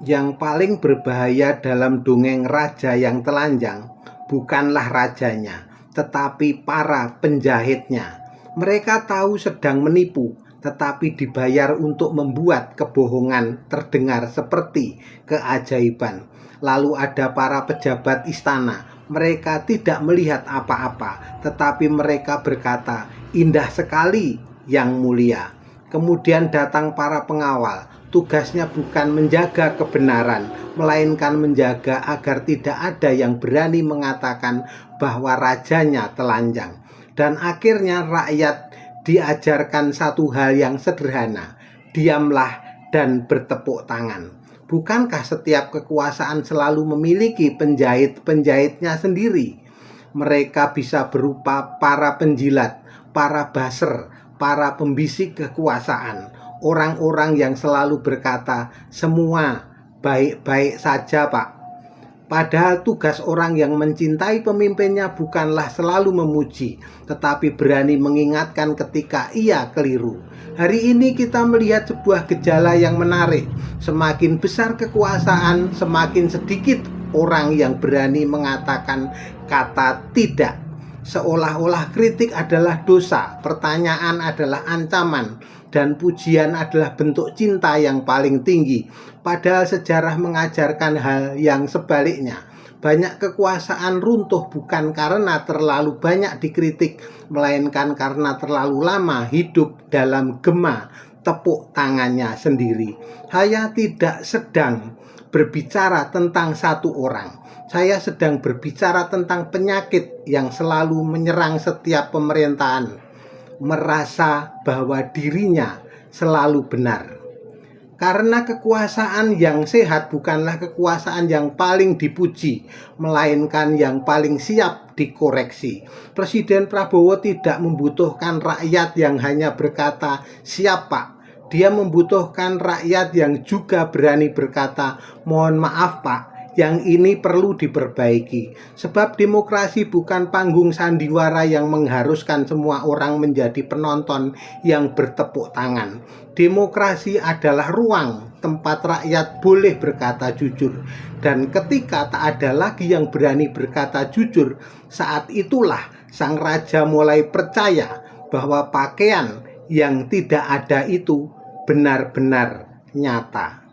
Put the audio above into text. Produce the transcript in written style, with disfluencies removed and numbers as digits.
Yang paling berbahaya dalam dongeng raja yang telanjang bukanlah rajanya, tetapi para penjahitnya. Mereka tahu sedang menipu, tetapi dibayar untuk membuat kebohongan terdengar seperti keajaiban. Lalu ada para pejabat istana. Mereka tidak melihat apa-apa, tetapi mereka berkata, "Indah sekali, yang mulia." Kemudian datang para pengawal. Tugasnya bukan menjaga kebenaran, melainkan menjaga agar tidak ada yang berani mengatakan bahwa rajanya telanjang. Dan akhirnya rakyat diajarkan satu hal yang sederhana: diamlah dan bertepuk tangan. Bukankah setiap kekuasaan selalu memiliki penjahit-penjahitnya sendiri? Mereka bisa berupa para penjilat, para baser, para pembisik kekuasaan, orang-orang yang selalu berkata, "Semua baik-baik saja, Pak." Padahal tugas orang yang mencintai pemimpinnya bukanlah selalu memuji, tetapi berani mengingatkan ketika ia keliru. Hari ini kita melihat sebuah gejala yang menarik. Semakin besar kekuasaan, semakin sedikit orang yang berani mengatakan kata tidak. Seolah-olah kritik adalah dosa, pertanyaan adalah ancaman, dan pujian adalah bentuk cinta yang paling tinggi. Padahal sejarah mengajarkan hal yang sebaliknya. Banyak kekuasaan runtuh bukan karena terlalu banyak dikritik, melainkan karena terlalu lama hidup dalam gema tepuk tangannya sendiri. Saya tidak sedang berbicara tentang satu orang. Saya sedang berbicara tentang penyakit yang selalu menyerang setiap pemerintahan, merasa bahwa dirinya selalu benar. Karena kekuasaan yang sehat bukanlah kekuasaan yang paling dipuji, melainkan yang paling siap dikoreksi. Presiden Prabowo tidak membutuhkan rakyat yang hanya berkata, "Siap, Pak." Dia membutuhkan rakyat yang juga berani berkata, "Mohon maaf, Pak, yang ini perlu diperbaiki." Sebab demokrasi bukan panggung sandiwara yang mengharuskan semua orang menjadi penonton yang bertepuk tangan. Demokrasi adalah ruang tempat rakyat boleh berkata jujur. Dan ketika tak ada lagi yang berani berkata jujur, saat itulah sang raja mulai percaya bahwa pakaian yang tidak ada itu benar-benar nyata.